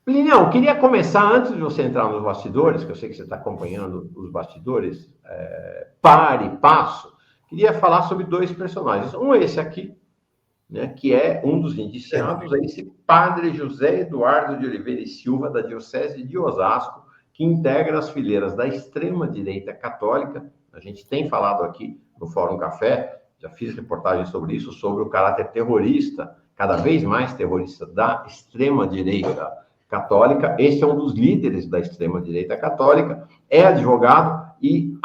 Plínio, eu queria começar, antes de você entrar nos bastidores, que eu sei que você está acompanhando os bastidores, par e passo, queria falar sobre dois personagens. Um é esse aqui, né, que é um dos indiciados, é esse padre José Eduardo de Oliveira e Silva, da Diocese de Osasco, que integra as fileiras da extrema-direita católica. A gente tem falado aqui no Fórum Café, já fiz reportagem sobre isso, sobre o caráter terrorista, cada vez mais terrorista, da extrema-direita católica. Este é um dos líderes da extrema-direita católica, é advogado e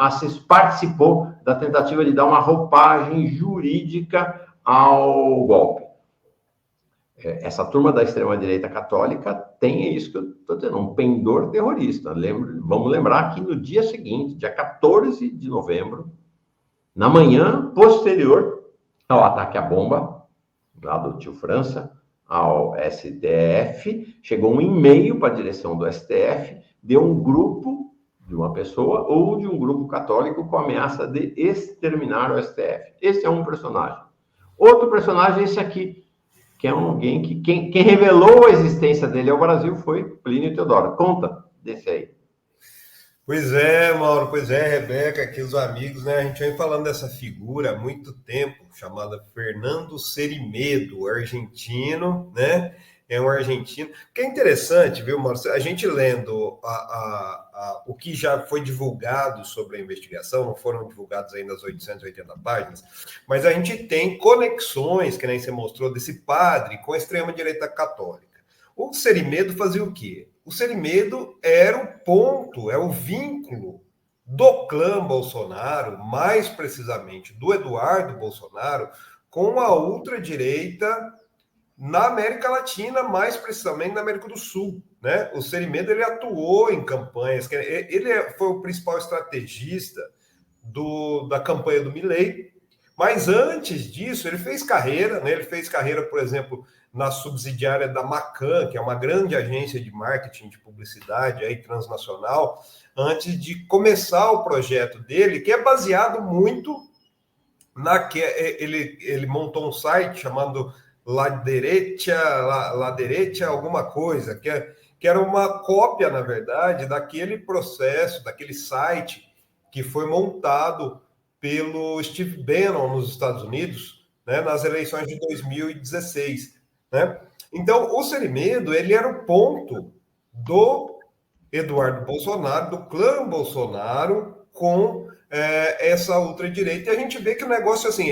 participou da tentativa de dar uma roupagem jurídica ao golpe. Essa turma da extrema-direita católica tem isso que eu estou dizendo, um pendor terrorista. Vamos lembrar que no dia seguinte, dia 14 de novembro, na manhã posterior ao ataque à bomba, lá do tio França, ao STF, chegou um e-mail para a direção do STF de um grupo, de uma pessoa ou de um grupo católico com ameaça de exterminar o STF. Esse é um personagem. Outro personagem é esse aqui, que é alguém que quem revelou a existência dele ao Brasil foi Plínio Teodoro. Conta desse aí. Pois é, Mauro, pois é, Rebeca, aqui os amigos, né? A gente vem falando dessa figura há muito tempo, chamada Fernando Cerimedo, argentino, né? É um argentino. O que é interessante, viu, Mauro? A gente lendo o que já foi divulgado sobre a investigação, não foram divulgados ainda as 880 páginas, mas a gente tem conexões, que nem você mostrou, desse padre com a extrema-direita católica. O Cerimedo fazia o quê? O Cerimedo era o ponto, é o vínculo do clã Bolsonaro, mais precisamente do Eduardo Bolsonaro, com a ultradireita na América Latina, mais precisamente na América do Sul, né? O Cerimedo, ele atuou em campanhas, ele foi o principal estrategista da campanha do Milei, mas antes disso ele fez carreira, né? Ele fez carreira, por exemplo, na subsidiária da Macan, que é uma grande agência de marketing de publicidade aí, transnacional, antes de começar o projeto dele, que é baseado muito ele montou um site chamado La Derecha alguma coisa, que era uma cópia, na verdade, daquele processo, daquele site que foi montado pelo Steve Bannon nos Estados Unidos, né, nas eleições de 2016. Né? Então, o Cerimedo, ele era o ponto do Eduardo Bolsonaro, do clã Bolsonaro, com essa ultradireita. E a gente vê que o negócio, assim,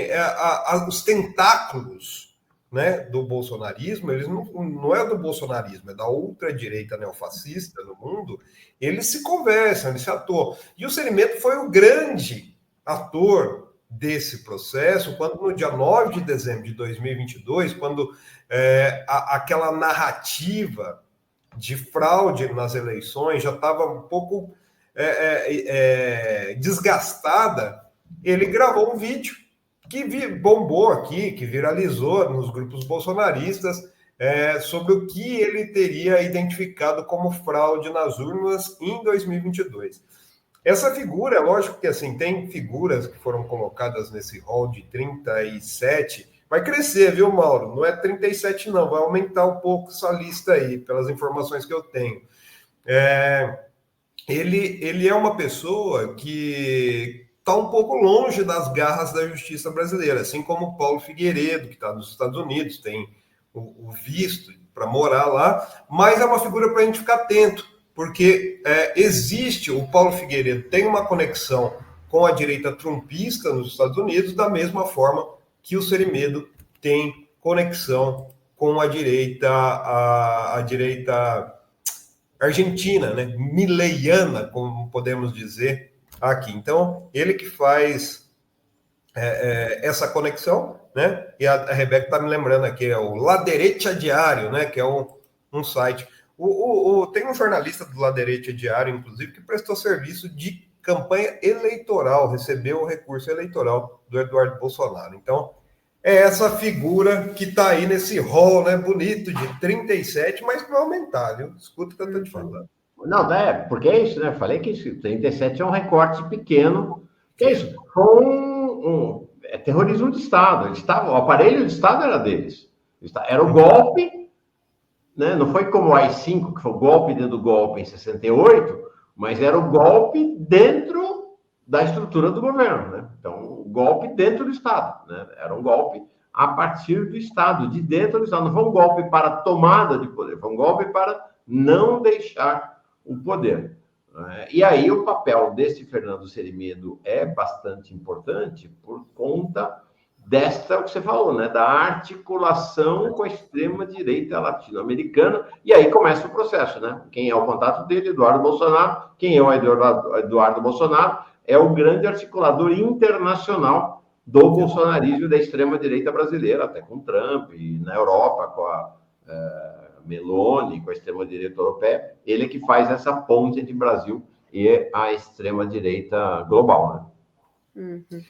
os tentáculos, né, do bolsonarismo, eles não é do bolsonarismo, é da ultradireita neofascista no mundo, eles se conversam, eles se atuam. E o Cerimedo foi o grande ator desse processo, quando no dia 9 de dezembro de 2022, quando aquela narrativa de fraude nas eleições já estava um pouco desgastada, ele gravou um vídeo que bombou aqui, que viralizou nos grupos bolsonaristas, sobre o que ele teria identificado como fraude nas urnas em 2022. Essa figura, lógico que assim, tem figuras que foram colocadas nesse rol de 37, vai crescer, viu, Mauro? Não é 37 não, vai aumentar um pouco essa lista aí, pelas informações que eu tenho. Ele é uma pessoa que está um pouco longe das garras da justiça brasileira, assim como o Paulo Figueiredo, que está nos Estados Unidos, tem o visto para morar lá, mas é uma figura para a gente ficar atento, porque existe, o Paulo Figueiredo tem uma conexão com a direita trumpista nos Estados Unidos, da mesma forma que o Cerimedo tem conexão com a direita argentina, né, mileiana, como podemos dizer aqui. Então, ele que faz essa conexão, né? E a Rebeca está me lembrando aqui, é o La Derecha Diário, né? Que é um site. Tem um jornalista do La Derecha Diário, inclusive, que prestou serviço de campanha eleitoral, recebeu o recurso eleitoral do Eduardo Bolsonaro. Então, é essa figura que está aí nesse rol, né, bonito, de 37, mas que vai aumentar, viu? Escuta o que eu estou te falando. Não, porque é isso, né? Falei que isso, 37 é um recorte pequeno. Que é isso? É terrorismo de Estado. O aparelho de Estado era deles. Era o golpe né? Não foi como o AI-5, que foi o golpe dentro do golpe em 68, mas era o golpe dentro da estrutura do governo, né? Então, o golpe dentro do Estado, né? Era um golpe a partir do Estado, de dentro do Estado. Não foi um golpe para tomada de poder, foi um golpe para não deixar o poder. E aí o papel desse Fernando Cerimedo é bastante importante por conta desta, o que você falou, né, da articulação com a extrema-direita latino-americana, e aí começa o processo, né? Quem é o contato dele? Eduardo Bolsonaro. Quem é o Eduardo Bolsonaro? É o grande articulador internacional do bolsonarismo da extrema-direita brasileira, até com Trump, e na Europa, com a Meloni, com a extrema-direita europeia. Ele é que faz essa ponte entre o Brasil e a extrema-direita global, né? Uhum.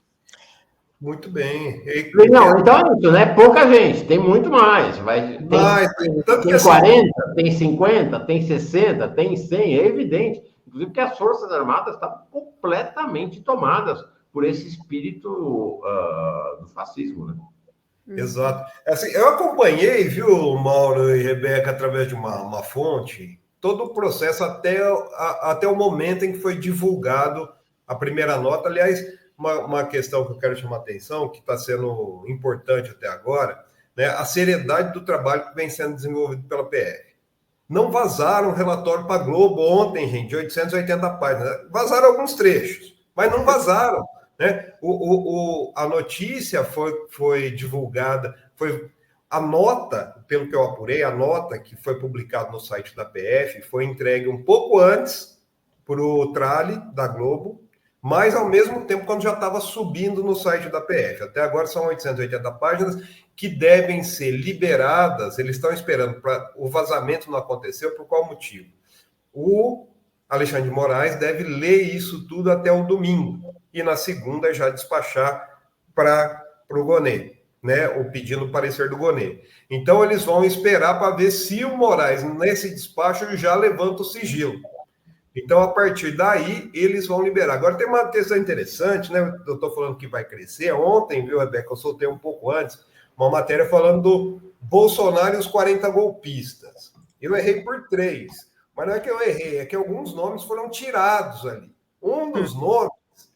Muito bem. Não, então é isso, né? Pouca gente, tem muito mais. Tem 40, tem 50, tem 60, tem 100, é evidente. Inclusive que as Forças Armadas estão completamente tomadas por esse espírito do fascismo, né? Exato. Assim, eu acompanhei, viu, Mauro e Rebeca, através de uma fonte, todo o processo até o momento em que foi divulgado a primeira nota. Aliás, uma questão que eu quero chamar a atenção, que está sendo importante até agora, né, a seriedade do trabalho que vem sendo desenvolvido pela PF. Não vazaram um relatório para a Globo ontem, gente, de 880 páginas. Vazaram alguns trechos, mas não vazaram. Né? A notícia foi divulgada, a nota, pelo que eu apurei, a nota que foi publicada no site da PF foi entregue um pouco antes para o Trali da Globo, mas ao mesmo tempo quando já estava subindo no site da PF. Até agora são 880 páginas que devem ser liberadas, eles estão esperando para o vazamento não aconteceu, por qual motivo? O Alexandre de Moraes deve ler isso tudo até o domingo, e na segunda já despachar para o Gonê, né? O pedindo o parecer do Gonê. Então eles vão esperar para ver se o Moraes, nesse despacho, já levanta o sigilo. Então, a partir daí, eles vão liberar. Agora, tem uma questão interessante, né? Eu estou falando que vai crescer. Ontem, viu, Rebeca, eu soltei um pouco antes, uma matéria falando do Bolsonaro e os 40 golpistas. Eu errei por 3, mas não é que eu errei, é que alguns nomes foram tirados ali. Um dos nomes,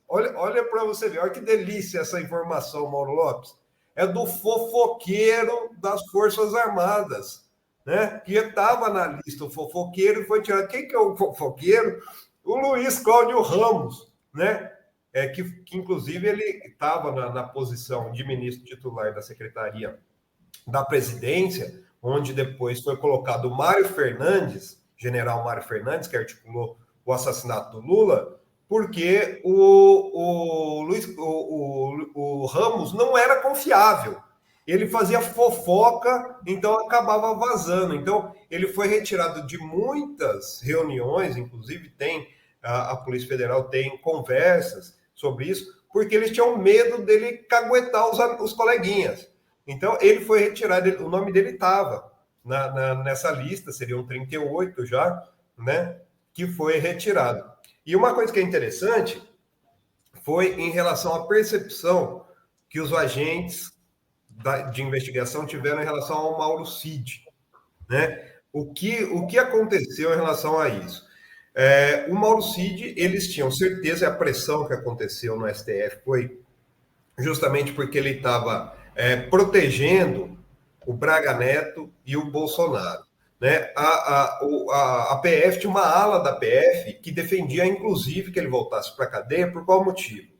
olha para você ver, olha que delícia essa informação, Mauro Lopes, é do fofoqueiro das Forças Armadas, né? Que estava na lista, o fofoqueiro foi tirado. Quem que é o fofoqueiro? O Luiz Cláudio Ramos, né? Que inclusive ele estava na posição de ministro titular da Secretaria da Presidência, onde depois foi colocado o Mário Fernandes, general Mário Fernandes, que articulou o assassinato do Lula, porque o Ramos não era confiável. Ele fazia fofoca, então acabava vazando. Então, ele foi retirado de muitas reuniões, inclusive tem a Polícia Federal tem conversas sobre isso, porque eles tinham medo dele caguetar os coleguinhas. Então, ele foi retirado, o nome dele estava nessa lista, seriam 38 já, né, que foi retirado. E uma coisa que é interessante foi em relação à percepção que os agentes de investigação tiveram em relação ao Mauro Cid, né? O que aconteceu em relação a isso? O Mauro Cid, eles tinham certeza, e a pressão que aconteceu no STF foi justamente porque ele estava protegendo o Braga Neto e o Bolsonaro, né? A PF tinha uma ala da PF que defendia, inclusive, que ele voltasse para a cadeia. Por qual motivo?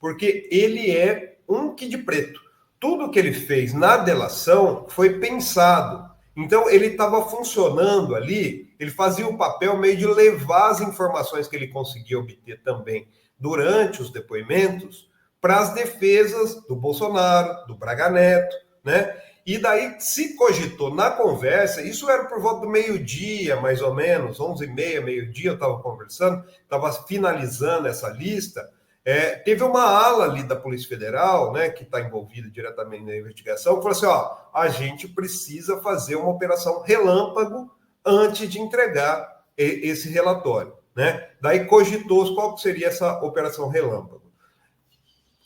Porque ele é um Kid Preto. Tudo que ele fez na delação foi pensado. Então, ele estava funcionando ali, ele fazia o papel meio de levar as informações que ele conseguia obter também durante os depoimentos para as defesas do Bolsonaro, do Braga Neto, né? E daí se cogitou na conversa, isso era por volta do meio-dia, mais ou menos, 11h30, meio-dia, eu estava conversando, estava finalizando essa lista. Teve uma ala ali da Polícia Federal, né, que está envolvida diretamente na investigação, que falou assim, a gente precisa fazer uma operação relâmpago antes de entregar esse relatório, né? Daí cogitou qual seria essa operação relâmpago.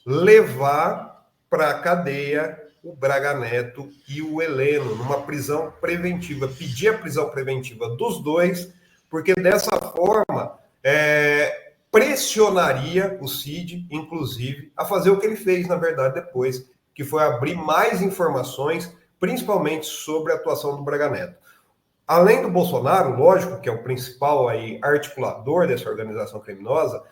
Levar para a cadeia o Braga Neto e o Heleno numa prisão preventiva, pedir a prisão preventiva dos dois, porque dessa forma pressionaria o Cid, inclusive, a fazer o que ele fez, na verdade, depois, que foi abrir mais informações, principalmente sobre a atuação do Braga Neto. Além do Bolsonaro, lógico, que é o principal aí, articulador dessa organização criminosa,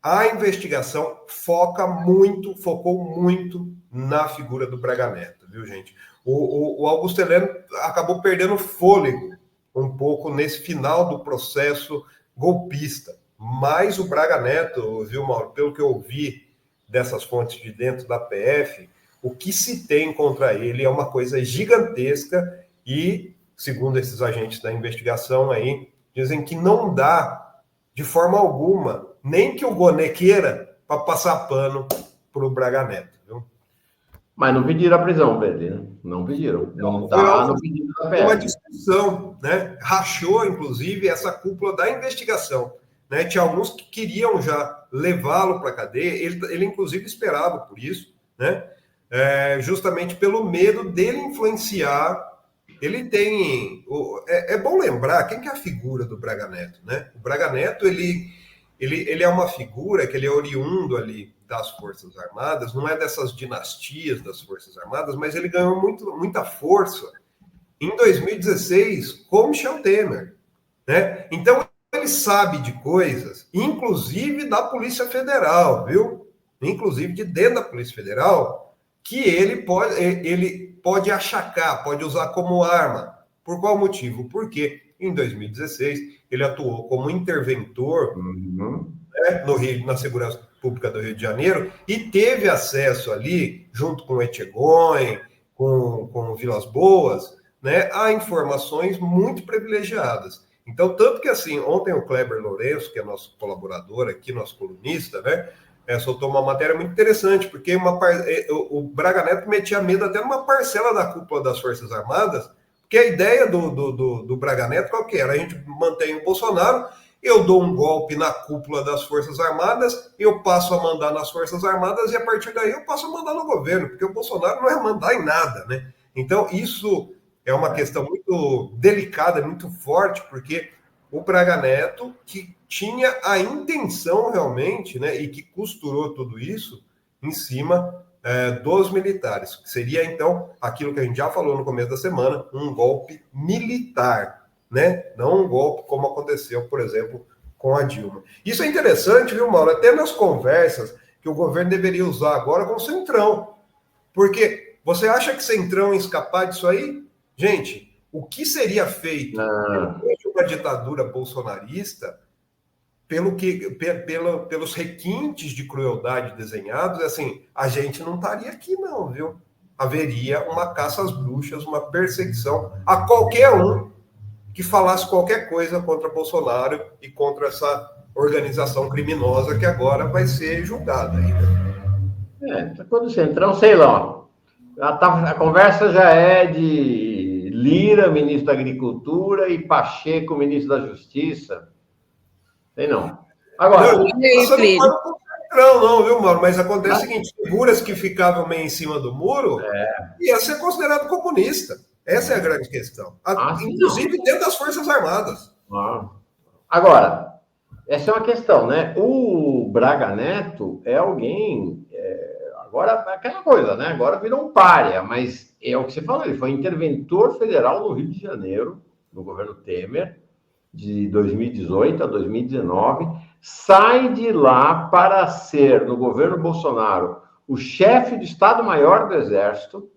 a investigação focou muito na figura do Braga Neto, viu, gente? O Augusto Heleno acabou perdendo fôlego um pouco nesse final do processo golpista. Mas o Braga Neto, viu, Mauro, pelo que eu ouvi dessas fontes de dentro da PF, o que se tem contra ele é uma coisa gigantesca e, segundo esses agentes da investigação aí, dizem que não dá, de forma alguma, nem que o Gonê queira, para passar pano para o Braga Neto, viu? Mas não pediram a prisão dele, né? Não pediram. Não está no pedido da PF. Uma discussão, né? Rachou, inclusive, essa cúpula da investigação. Né? Tinha alguns que queriam já levá-lo para a cadeia, ele inclusive esperava por isso, né? Justamente pelo medo dele influenciar. Ele tem... É bom lembrar quem que é a figura do Braga Neto, né? O Braga Neto, ele é uma figura que ele é oriundo ali das Forças Armadas, não é dessas dinastias das Forças Armadas, mas ele ganhou muita força em 2016 com Michel Temer, né? Então, ele sabe de coisas, inclusive da Polícia Federal, viu? Inclusive de dentro da Polícia Federal, que ele pode achacar, pode usar como arma. Por qual motivo? Porque em 2016 ele atuou como interventor né, na Segurança Pública do Rio de Janeiro e teve acesso ali, junto com o Etchegóin, com Vilas Boas, né, a informações muito privilegiadas. Então, tanto que assim, ontem o Kleber Lourenço, que é nosso colaborador aqui, nosso colunista, né, soltou uma matéria muito interessante, porque o Braga Neto metia medo até numa parcela da cúpula das Forças Armadas, porque a ideia do Braga Neto qual que era? A gente mantém o Bolsonaro, eu dou um golpe na cúpula das Forças Armadas, eu passo a mandar nas Forças Armadas e a partir daí eu passo a mandar no governo, porque o Bolsonaro não é mandar em nada, né? Então, isso é uma questão muito delicada, muito forte, porque o Braga Neto, que tinha a intenção realmente, né, e que costurou tudo isso em cima dos militares, que seria, então, aquilo que a gente já falou no começo da semana, um golpe militar, né? Não um golpe como aconteceu, por exemplo, com a Dilma. Isso é interessante, viu, Mauro? Até nas conversas que o governo deveria usar agora com o Centrão. Porque você acha que Centrão ia escapar disso aí? Gente, o que seria feito de uma ditadura bolsonarista, pelos requintes de crueldade desenhados, assim, a gente não estaria aqui não, viu? Haveria uma caça às bruxas, uma perseguição a qualquer um que falasse qualquer coisa contra Bolsonaro e contra essa organização criminosa que agora vai ser julgada ainda. Quando o Centrão, sei lá, a conversa já é de Lira, ministro da Agricultura, e Pacheco, ministro da Justiça. Sei não. Agora... Não, viu, Mauro? Mas acontece o seguinte, figuras que ficavam meio em cima do muro ia ser considerado comunista. Essa é a grande questão. Inclusive dentro das Forças Armadas. Agora, essa é uma questão, né? O Braga Neto é alguém... Agora, é aquela coisa, né? Agora virou um pária, mas é o que você falou, ele foi interventor federal no Rio de Janeiro, no governo Temer, de 2018 a 2019, sai de lá para ser, no governo Bolsonaro, o chefe do Estado-Maior do Exército,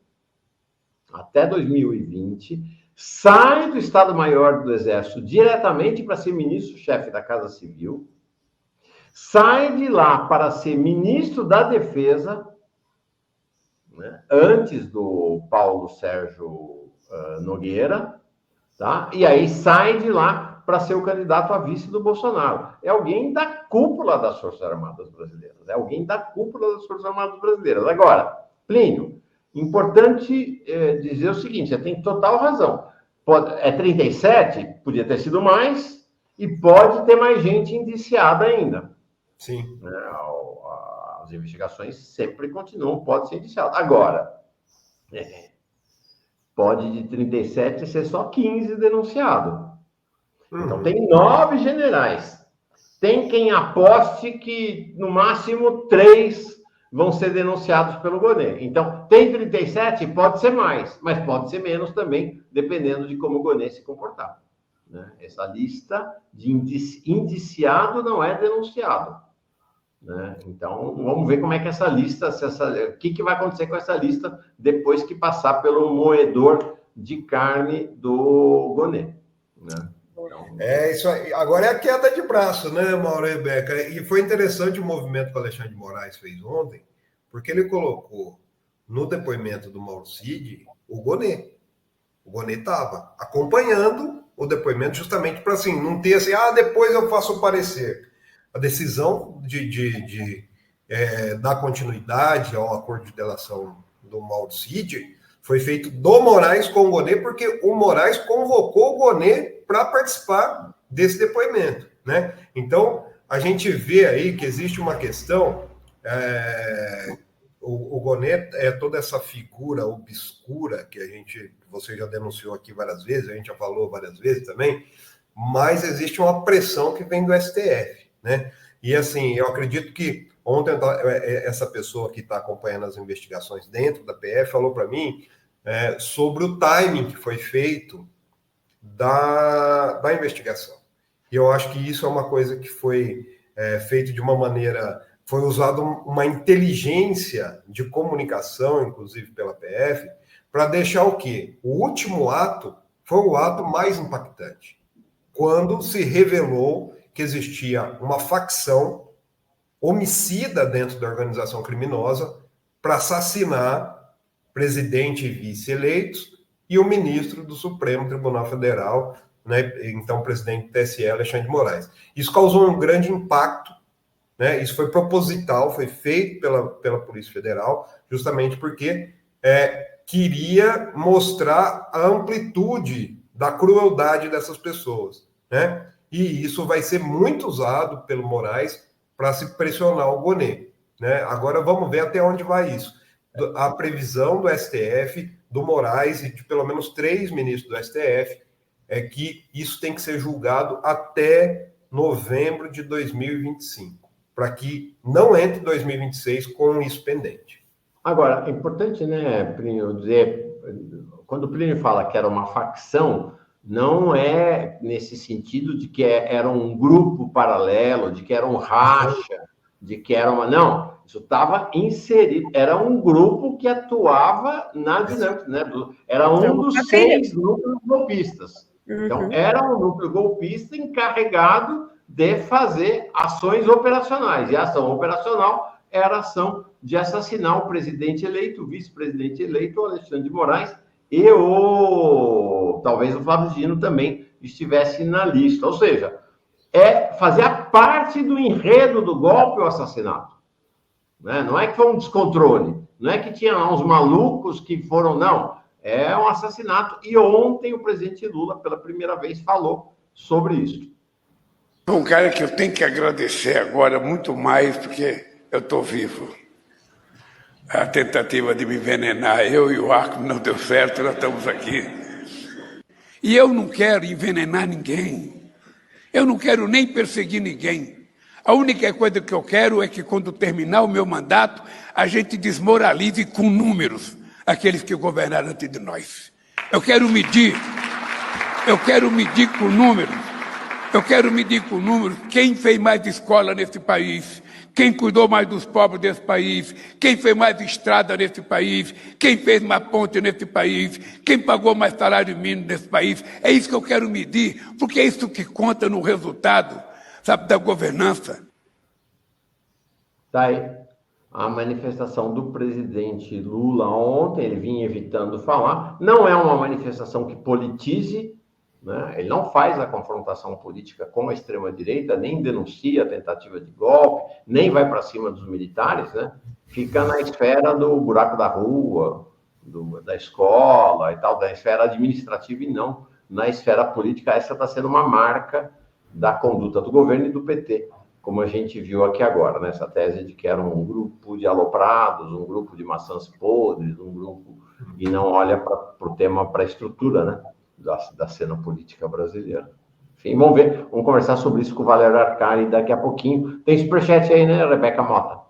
até 2020, sai do Estado-Maior do Exército diretamente para ser ministro-chefe da Casa Civil, sai de lá para ser ministro da Defesa, né, antes do Paulo Sérgio Nogueira, tá? E aí sai de lá para ser o candidato a vice do Bolsonaro. É alguém da cúpula das Forças Armadas Brasileiras. É alguém da cúpula das Forças Armadas Brasileiras. Agora, Plínio, importante dizer o seguinte, você tem total razão. 37, podia ter sido mais, e pode ter mais gente indiciada ainda. Sim. As investigações sempre continuam, pode ser indiciado. Agora, Pode de 37 ser só 15 denunciados. Então, tem 9 generais. Tem quem aposte que, no máximo, 3 vão ser denunciados pelo Gonê. Então, tem 37? Pode ser mais, mas pode ser menos também, dependendo de como o Gonê se comportar. Né? Essa lista de indiciado não é denunciado. Né? Então, vamos ver como é que essa lista, o que vai acontecer com essa lista depois que passar pelo moedor de carne do Gonê. Né? Então, isso aí. Agora é a queda de braço, né, Mauro e Rebeca? E foi interessante o movimento que o Alexandre de Moraes fez ontem, porque ele colocou no depoimento do Mauro Cid o Gonê. O Gonê estava acompanhando o depoimento justamente para assim, não ter assim, depois eu faço o parecer. A decisão de dar continuidade ao acordo de delação do Mauro Cid foi feito do Moraes com o Gonê, porque o Moraes convocou o Gonê para participar desse depoimento, né? Então, a gente vê aí que existe uma questão, o Gonê é toda essa figura obscura que você já denunciou aqui várias vezes, a gente já falou várias vezes também, mas existe uma pressão que vem do STF, né? E assim, eu acredito que ontem essa pessoa que está acompanhando as investigações dentro da PF falou para mim sobre o timing que foi feito da investigação. E eu acho que isso é uma coisa que foi feito de uma maneira... Foi usada uma inteligência de comunicação, inclusive pela PF, para deixar o quê? O último ato foi o ato mais impactante, quando se revelou que existia uma facção homicida dentro da organização criminosa para assassinar presidente e vice eleitos e o ministro do Supremo Tribunal Federal, né, então presidente do TSE, Alexandre de Moraes. Isso causou um grande impacto, né? Isso foi proposital, foi feito pela Polícia Federal, justamente porque queria mostrar a amplitude da crueldade dessas pessoas, né? E isso vai ser muito usado pelo Moraes para se pressionar o Gonê, né? Agora vamos ver até onde vai isso. A previsão do STF, do Moraes e de pelo menos 3 ministros do STF é que isso tem que ser julgado até novembro de 2025, para que não entre 2026 com isso pendente. Agora, é importante, né, Plínio, dizer, quando o Plínio fala que era uma facção, não é nesse sentido de que era um grupo paralelo, de que era um racha, de que era uma... Não, isso estava inserido, era um grupo que atuava na dinâmica, né? Era um dos 6 núcleos golpistas. Então, era um núcleo golpista encarregado de fazer ações operacionais. E a ação operacional era a ação de assassinar o presidente eleito, o vice-presidente eleito, o Alexandre de Moraes, e talvez o Flávio Dino também estivesse na lista. Ou seja, fazia parte do enredo do golpe o assassinato. Né? Não é que foi um descontrole, não é que tinha uns malucos que foram, não. É um assassinato. E ontem o presidente Lula, pela primeira vez, falou sobre isso. Um cara que eu tenho que agradecer agora muito mais, porque eu estou vivo. A tentativa de me envenenar, eu e o Arco não deu certo, nós estamos aqui. E eu não quero envenenar ninguém. Eu não quero nem perseguir ninguém. A única coisa que eu quero é que, quando terminar o meu mandato, a gente desmoralize com números aqueles que governaram antes de nós. Eu quero medir com números. Eu quero medir com números quem fez mais escola nesse país, quem cuidou mais dos pobres desse país, quem fez mais estrada nesse país, quem fez mais ponte nesse país, quem pagou mais salário mínimo nesse país. É isso que eu quero medir, porque é isso que conta no resultado, sabe, da governança. Tá aí a manifestação do presidente Lula ontem, ele vinha evitando falar. Não é uma manifestação que politize, né? Ele não faz a confrontação política com a extrema-direita, nem denuncia a tentativa de golpe, nem vai para cima dos militares, né? Fica na esfera do buraco da rua, da escola e tal, da esfera administrativa e não na esfera política. Essa está sendo uma marca da conduta do governo e do PT como a gente viu aqui agora, né? Essa tese de que era um grupo de aloprados, um grupo de maçãs podres, um grupo... E não olha para o tema, para a estrutura, né? Da cena política brasileira. Enfim, vamos ver, vamos conversar sobre isso com o Valério Arcari daqui a pouquinho. Tem superchat aí, né, Rebeca Mota?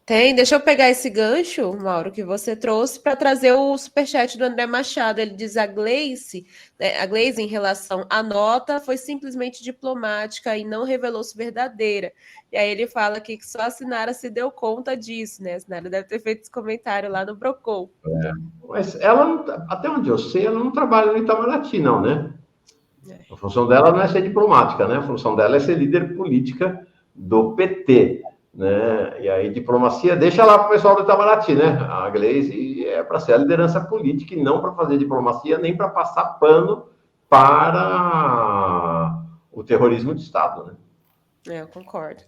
Tem, deixa eu pegar esse gancho, Mauro, que você trouxe para trazer o superchat do André Machado. Ele diz a Gleice, né, a Gleice em relação à nota foi simplesmente diplomática e não revelou-se verdadeira. E aí ele fala aqui que só a Sinara se deu conta disso, né? A Sinara deve ter feito esse comentário lá no Procon. Mas ela, até onde eu sei, ela não trabalha no Itamaraty, não, né? A função dela não é ser diplomática, né? A função dela é ser líder política do PT. Né? E aí, diplomacia, deixa lá para o pessoal do Itamaraty, né? A Gleice é para ser a liderança política e não para fazer diplomacia, nem para passar pano para o terrorismo de Estado, né? Eu concordo.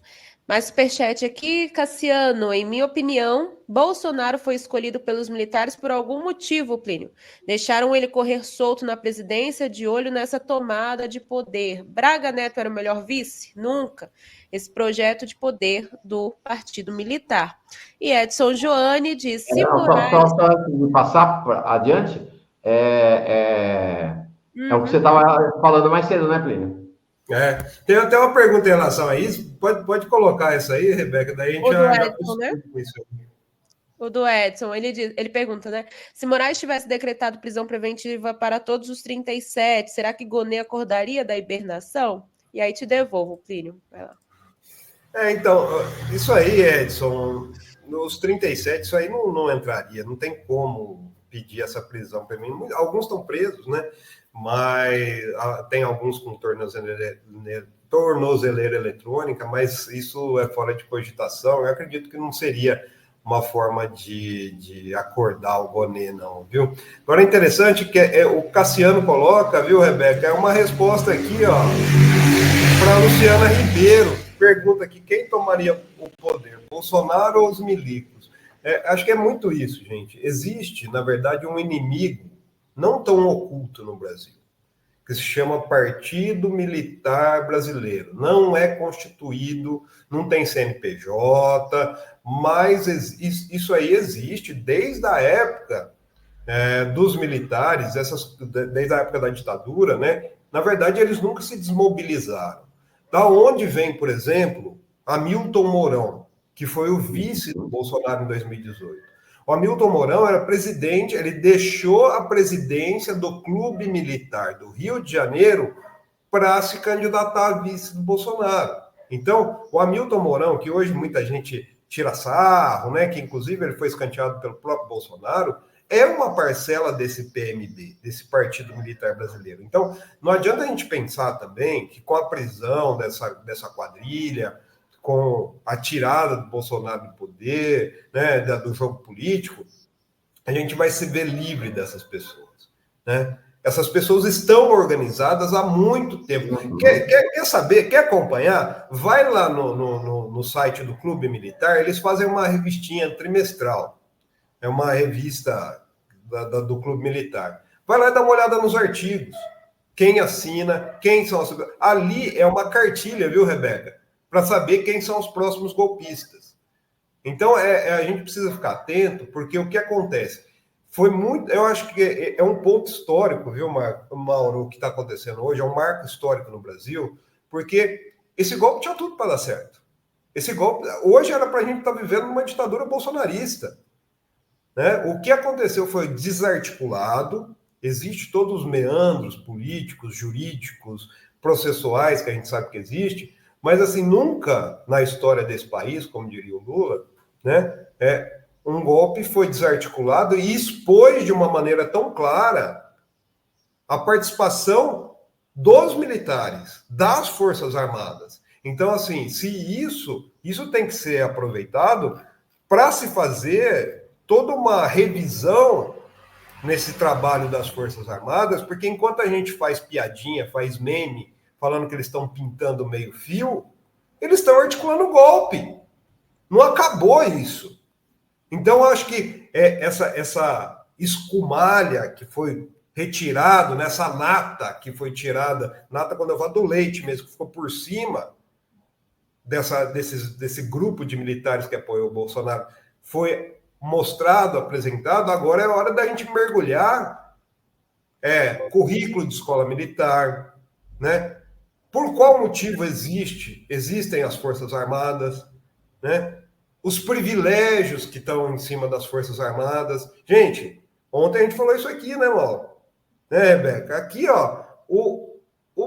Mais superchat aqui, Cassiano. Em minha opinião, Bolsonaro foi escolhido pelos militares por algum motivo, Plínio. Deixaram ele correr solto na presidência, de olho nessa tomada de poder. Braga Neto era o melhor vice? Nunca. Esse projeto de poder do Partido Militar. E Edson Joane disse... Só antes de passar adiante, é o que você estava falando mais cedo, né, Plínio? Tem até uma pergunta em relação a isso. Pode colocar isso aí, Rebeca, daí a gente O do Edson, ele pergunta, né? Se Moraes tivesse decretado prisão preventiva para todos os 37, será que Gonê acordaria da hibernação? E aí te devolvo, Plínio. Vai lá. Então, isso aí, Edson, nos 37, isso aí não entraria, não tem como pedir essa prisão para mim. Alguns estão presos, né? Mas tem alguns com tornozeleira eletrônica, mas isso é fora de cogitação. Eu acredito que não seria uma forma de acordar o Gonê, não, viu? Agora, é interessante que o Cassiano coloca, viu, Rebeca, é uma resposta aqui, ó, para a Luciana Ribeiro. Pergunta aqui, quem tomaria o poder, Bolsonaro ou os milicos? Acho que é muito isso, gente. Existe, na verdade, um inimigo não tão oculto no Brasil, que se chama Partido Militar Brasileiro. Não é constituído, não tem CNPJ, mas isso aí existe desde a época dos militares, desde a época da ditadura, né? Na verdade, eles nunca se desmobilizaram. Da onde vem, por exemplo, Hamilton Mourão, que foi o vice do Bolsonaro em 2018. O Hamilton Mourão era presidente, ele deixou a presidência do Clube Militar do Rio de Janeiro para se candidatar a vice do Bolsonaro. Então, o Hamilton Mourão, que hoje muita gente tira sarro, né, que inclusive ele foi escanteado pelo próprio Bolsonaro, é uma parcela desse PMB, desse Partido Militar Brasileiro. Então, não adianta a gente pensar também que com a prisão dessa quadrilha, com a tirada do Bolsonaro do poder, né, do jogo político, a gente vai se ver livre dessas pessoas, né? Essas pessoas estão organizadas há muito tempo. Quer saber, quer acompanhar? Vai lá no site do Clube Militar, eles fazem uma revistinha trimestral. É uma revista do Clube Militar. Vai lá e dá uma olhada nos artigos. Quem assina, quem são as... Ali é uma cartilha, viu, Rebeca? Para saber quem são os próximos golpistas. Então, a gente precisa ficar atento, porque o que acontece? Foi muito... Eu acho que é um ponto histórico, viu, Mauro, o que está acontecendo hoje, é um marco histórico no Brasil, porque esse golpe tinha tudo para dar certo. Esse golpe... Hoje era para a gente estar vivendo uma ditadura bolsonarista. Né? O que aconteceu foi desarticulado, existe todos os meandros políticos, jurídicos, processuais, que a gente sabe que existe, mas, assim, nunca na história desse país, como diria o Lula, né, um golpe foi desarticulado e expôs de uma maneira tão clara a participação dos militares, das Forças Armadas. Então, assim, se isso tem que ser aproveitado para se fazer toda uma revisão nesse trabalho das Forças Armadas, porque enquanto a gente faz piadinha, faz meme, falando que eles estão pintando meio fio, eles estão articulando golpe. Não acabou isso. Então, acho que essa escumalha que foi retirado, nessa nata que foi tirada, nata quando eu falo do leite mesmo, que ficou por cima desse grupo de militares que apoiou o Bolsonaro foi mostrado, apresentado, agora é hora da gente mergulhar currículo de escola militar, né? Por qual motivo existem as Forças Armadas, né? Os privilégios que estão em cima das Forças Armadas. Gente, ontem a gente falou isso aqui, né, Mauro? Né, Rebeca? Aqui, ó, o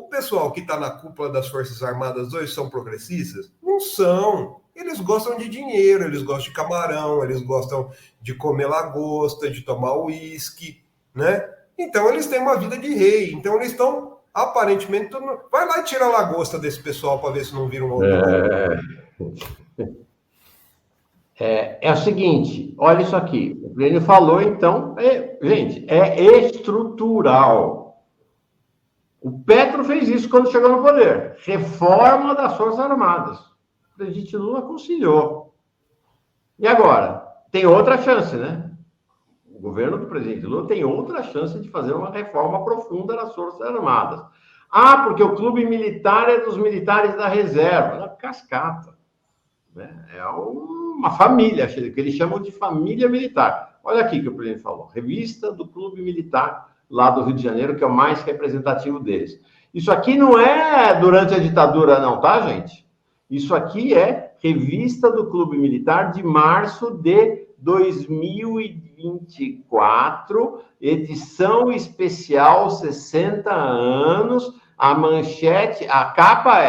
pessoal que está na cúpula das Forças Armadas hoje são progressistas? Não são. Eles gostam de dinheiro, eles gostam de camarão, eles gostam de comer lagosta, de tomar uísque, né? Então, eles têm uma vida de rei. Então, eles estão, aparentemente... Vai lá e tira a lagosta desse pessoal para ver se não vira um outro. É o seguinte, olha isso aqui. O Plínio falou, então... gente, é estrutural. O Petro fez isso quando chegou no poder. Reforma das Forças Armadas. O presidente Lula conciliou. E agora? Tem outra chance, né? O governo do presidente Lula tem outra chance de fazer uma reforma profunda das Forças Armadas. Ah, porque o clube militar é dos militares da reserva. Cascata. Né? É uma família, que eles chamam de família militar. Olha aqui que o presidente falou. Revista do Clube Militar lá do Rio de Janeiro, que é o mais representativo deles. Isso aqui não é durante a ditadura, não, tá, gente? Isso aqui é revista do Clube Militar de março de 2024, edição especial 60 anos. A manchete, a capa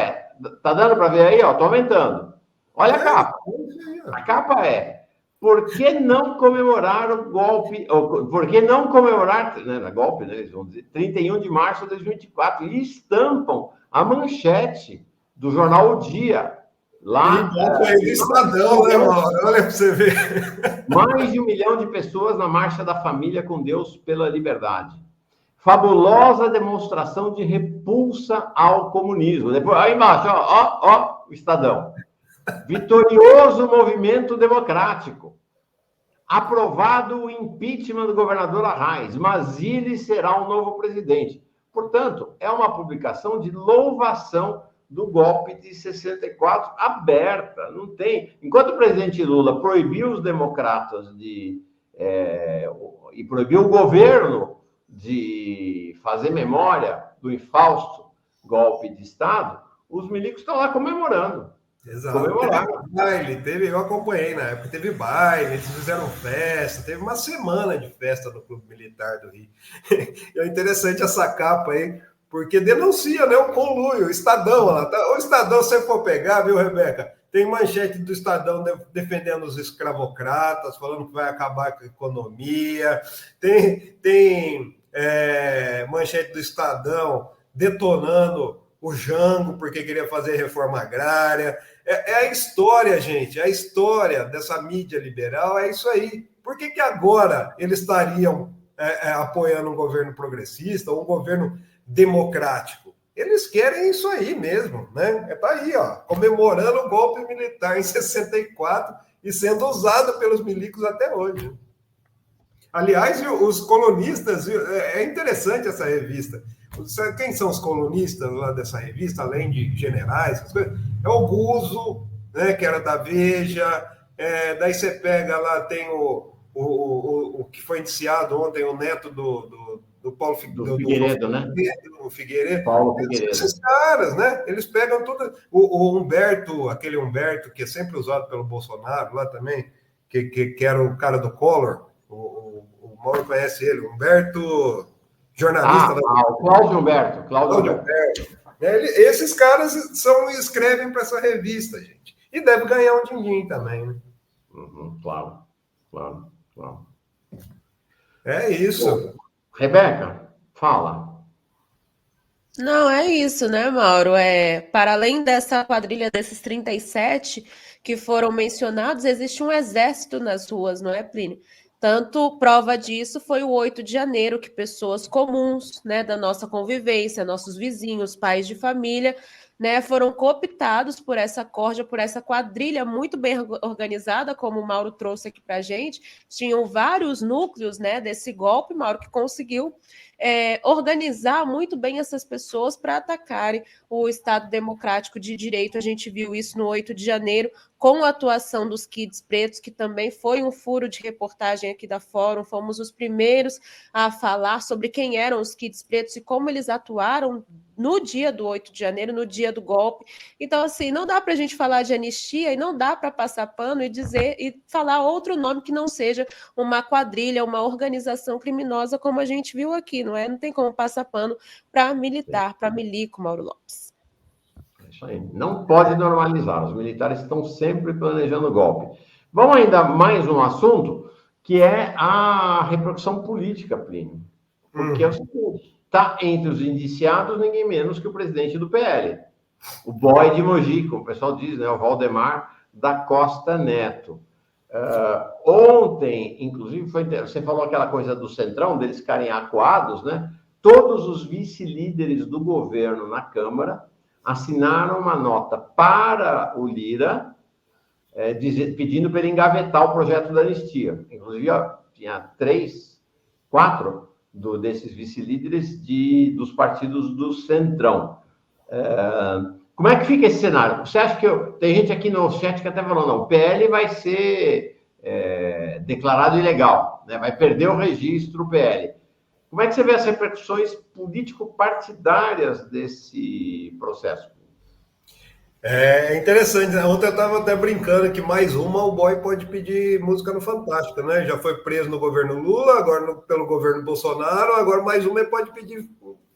tá dando para ver aí, ó, tô aumentando. Olha a capa. A capa por que não comemorar o golpe? Por que não comemorar, né, golpe, né, eles vão dizer, 31 de março de 2024? E estampam a manchete do jornal O Dia. Lá. Estadão, né, mano? Olha para você ver. Mais de 1 milhão de pessoas na Marcha da Família com Deus pela Liberdade. Fabulosa demonstração de repulsa ao comunismo. Depois, aí embaixo, ó, o Estadão. Vitorioso movimento democrático. Aprovado o impeachment do governador Arraes, mas ele será o novo presidente. Portanto, é uma publicação de louvação do golpe de 64 aberta. Não tem. Enquanto o presidente Lula proibiu os democratas e proibiu o governo de fazer memória do infausto golpe de Estado, os milicos estão lá comemorando. Exato. Eu acompanhei na época, teve baile, eles fizeram festa, teve uma semana de festa no Clube Militar do Rio. É interessante essa capa aí, porque denuncia, né, o conluio, o Estadão lá. O Estadão, se você for pegar, viu, Rebeca? Tem manchete do Estadão defendendo os escravocratas, falando que vai acabar com a economia. Tem manchete do Estadão detonando o Jango porque queria fazer reforma agrária. É a história, gente, a história dessa mídia liberal é isso aí. Por que agora eles estariam apoiando um governo progressista ou um governo democrático? Eles querem isso aí mesmo, né? Tá aí, ó, comemorando o golpe militar em 64 e sendo usado pelos milicos até hoje. Aliás, os colunistas, é interessante essa revista. Quem são os colunistas lá dessa revista, além de generais? É o Guzzo, né, que era da Veja. Daí você pega lá, tem o que foi indiciado ontem, o neto do Paulo Figueiredo, né? O Figueiredo. Paulo Figueiredo. Esses caras, né? Eles pegam tudo. O Humberto, aquele Humberto que é sempre usado pelo Bolsonaro lá também, que era o cara do Collor. O Mauro conhece ele, Humberto, jornalista. O Cláudio Humberto. Esses caras escrevem para essa revista, gente. E deve ganhar um din-din também, né? Claro. É isso. Rebeca, fala. Não, é isso, né, Mauro? Para além dessa quadrilha desses 37 que foram mencionados, existe um exército nas ruas, não é, Plínio? Tanto prova disso foi o 8 de janeiro, que pessoas comuns, né, da nossa convivência, nossos vizinhos, pais de família, né, foram cooptados por essa corja, por essa quadrilha muito bem organizada, como o Mauro trouxe aqui para a gente. Tinham vários núcleos, né, desse golpe, Mauro, que conseguiu organizar muito bem essas pessoas para atacarem o Estado Democrático de Direito. A gente viu isso no 8 de janeiro, com a atuação dos Kids Pretos, que também foi um furo de reportagem aqui da Fórum. Fomos os primeiros a falar sobre quem eram os Kids Pretos e como eles atuaram no dia do 8 de janeiro, no dia do golpe. Então, assim, não dá para a gente falar de anistia e não dá para passar pano e falar outro nome que não seja uma quadrilha, uma organização criminosa, como a gente viu aqui, não é? Não tem como passar pano para militar, para milico, Mauro Lopes. Isso aí. Não pode normalizar. Os militares estão sempre planejando golpe. Vamos ainda mais um assunto, que é a repercussão política, Plínio. Porque é o seguinte, está entre os indiciados ninguém menos que o presidente do PL, o boy de Mogi, como o pessoal diz, né? O Valdemar da Costa Neto. Ontem, inclusive, você falou aquela coisa do Centrão, deles ficarem acuados, né? Todos os vice-líderes do governo na Câmara assinaram uma nota para o Lira, pedindo para ele engavetar o projeto da anistia. Inclusive, tinha 4 desses vice-líderes dos partidos do Centrão. Como é que fica esse cenário? Você acha que... Tem gente aqui no chat que até falou, não, o PL vai ser declarado ilegal, né? Vai perder o registro, o PL. Como é que você vê as repercussões político-partidárias desse processo? É interessante, né? Ontem eu estava até brincando que mais o boy pode pedir música no Fantástico, né? Já foi preso no governo Lula, agora pelo governo Bolsonaro, agora mais ele pode pedir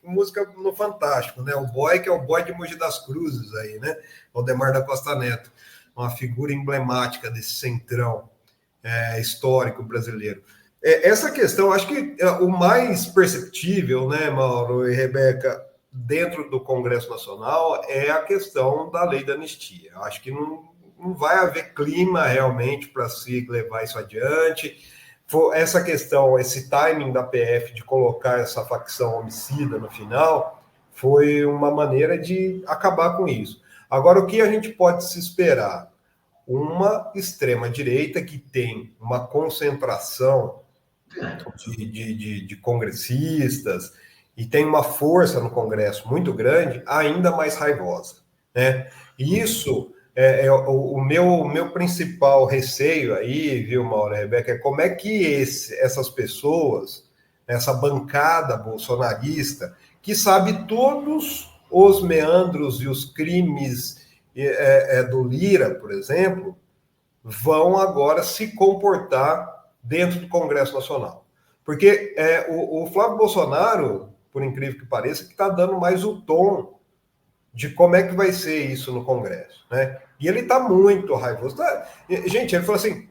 música no Fantástico, né? O boy, que é o boy de Mogi das Cruzes aí, né? Valdemar da Costa Neto, uma figura emblemática desse centrão histórico brasileiro. Essa questão, acho que o mais perceptível, né, Mauro e Rebeca, dentro do Congresso Nacional, é a questão da lei da anistia. Acho que não vai haver clima realmente para se levar isso adiante. Essa questão, esse timing da PF de colocar essa facção homicida no final, foi uma maneira de acabar com isso. Agora, o que a gente pode se esperar? Uma extrema-direita que tem uma concentração de congressistas e tem uma força no Congresso muito grande, ainda mais raivosa, né? E isso o meu principal receio aí, viu, Mauro e Rebeca, é como é que essas pessoas, essa bancada bolsonarista, que sabe todos os meandros e os crimes do Lira, por exemplo, vão agora se comportar dentro do Congresso Nacional. Porque o Flávio Bolsonaro, por incrível que pareça, que está dando mais o tom de como é que vai ser isso no Congresso, né? E ele está muito raivoso. Gente, ele falou assim,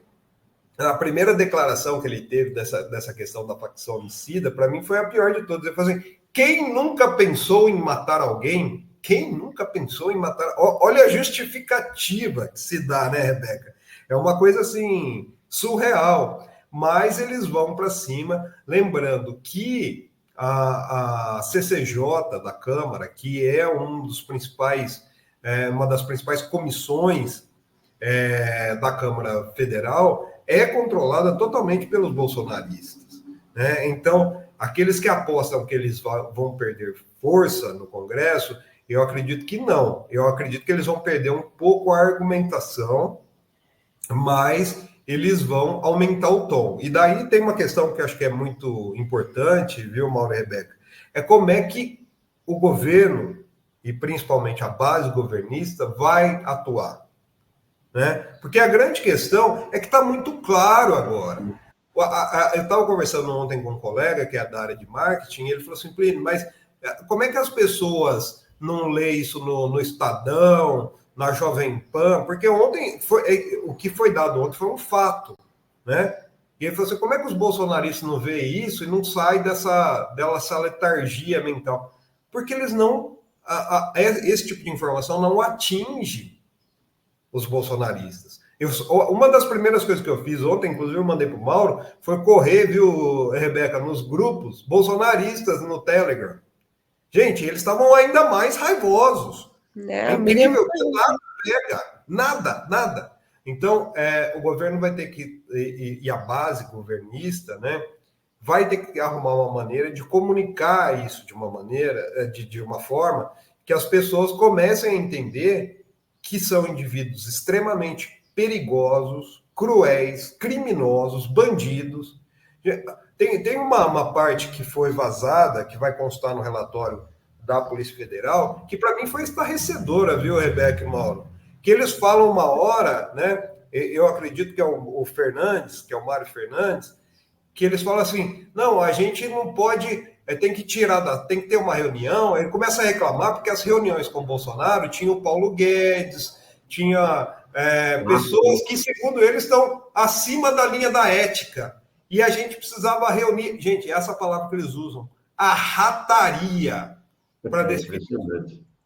a primeira declaração que ele teve dessa questão da facção homicida, para mim, foi a pior de todas. Ele falou assim, quem nunca pensou em matar alguém? Quem nunca pensou em matar... Olha a justificativa que se dá, né, Rebeca? É uma coisa, assim, surreal. Mas eles vão para cima, lembrando que a CCJ da Câmara, que é uma das principais comissões da Câmara Federal, é controlada totalmente pelos bolsonaristas, né? Então, aqueles que apostam que eles vão perder força no Congresso, eu acredito que não. Eu acredito que eles vão perder um pouco a argumentação, mas eles vão aumentar o tom. E daí tem uma questão que eu acho que é muito importante, viu, Mauro e Rebeca? É como é que o governo, e principalmente a base governista, vai atuar, né? Porque a grande questão é que está muito claro agora. Eu estava conversando ontem com um colega, que é da área de marketing, e ele falou assim, Plínio, mas como é que as pessoas não lêem isso no Estadão, na Jovem Pan, porque ontem o que foi dado ontem foi um fato, né? E ele falou assim, como é que os bolsonaristas não veem isso e não saem dessa letargia mental? Porque eles não... esse tipo de informação não atinge os bolsonaristas. Uma das primeiras coisas que eu fiz ontem, inclusive eu mandei para o Mauro, foi correr, viu, Rebeca, nos grupos bolsonaristas no Telegram. Gente, eles estavam ainda mais raivosos. É incrível, nada pega, nada. Então, o governo vai ter que, e a base governista, né, vai ter que arrumar uma maneira de comunicar isso de uma maneira, de uma forma que as pessoas comecem a entender que são indivíduos extremamente perigosos, cruéis, criminosos, bandidos. Tem uma parte que foi vazada, que vai constar no relatório da Polícia Federal, que para mim foi estarrecedora, viu, Rebeca e Mauro? Que eles falam uma hora, né? Eu acredito que é o Fernandes, que é o Mário Fernandes, que eles falam assim, não, a gente não pode, tem que tem que ter uma reunião. Ele começa a reclamar porque as reuniões com o Bolsonaro tinha o Paulo Guedes, tinha pessoas que, segundo eles, estão acima da linha da ética. E a gente precisava reunir, gente, essa palavra que eles usam, a rataria, para definir.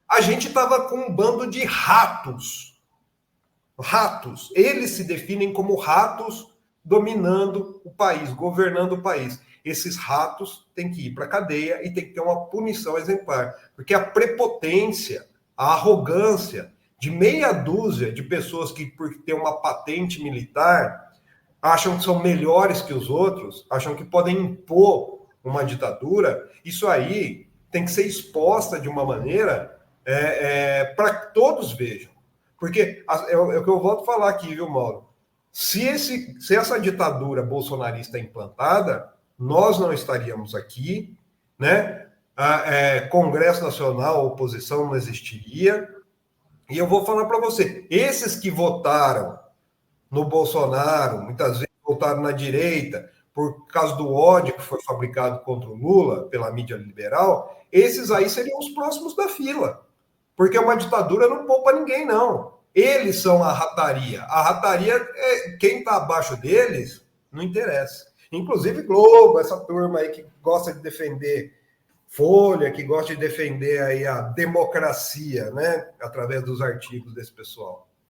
A gente estava com um bando de ratos. Ratos. Eles se definem como ratos dominando o país, governando o país. Esses ratos têm que ir para a cadeia e tem que ter uma punição exemplar. Porque a prepotência, a arrogância de meia dúzia de pessoas que, por ter uma patente militar, acham que são melhores que os outros, acham que podem impor uma ditadura, isso aí tem que ser exposta de uma maneira para que todos vejam. Porque é o que eu volto a falar aqui, viu, Mauro? Se essa ditadura bolsonarista é implantada, nós não estaríamos aqui, né? Congresso Nacional, oposição não existiria. E eu vou falar para você, esses que votaram no Bolsonaro, muitas vezes votaram na direita, por causa do ódio que foi fabricado contra o Lula pela mídia liberal, esses aí seriam os próximos da fila. Porque uma ditadura não poupa ninguém, não. Eles são a rataria. A rataria, quem está abaixo deles, não interessa. Inclusive Globo, essa turma aí que gosta de defender Folha, que gosta de defender aí a democracia, né? Através dos artigos desse pessoal.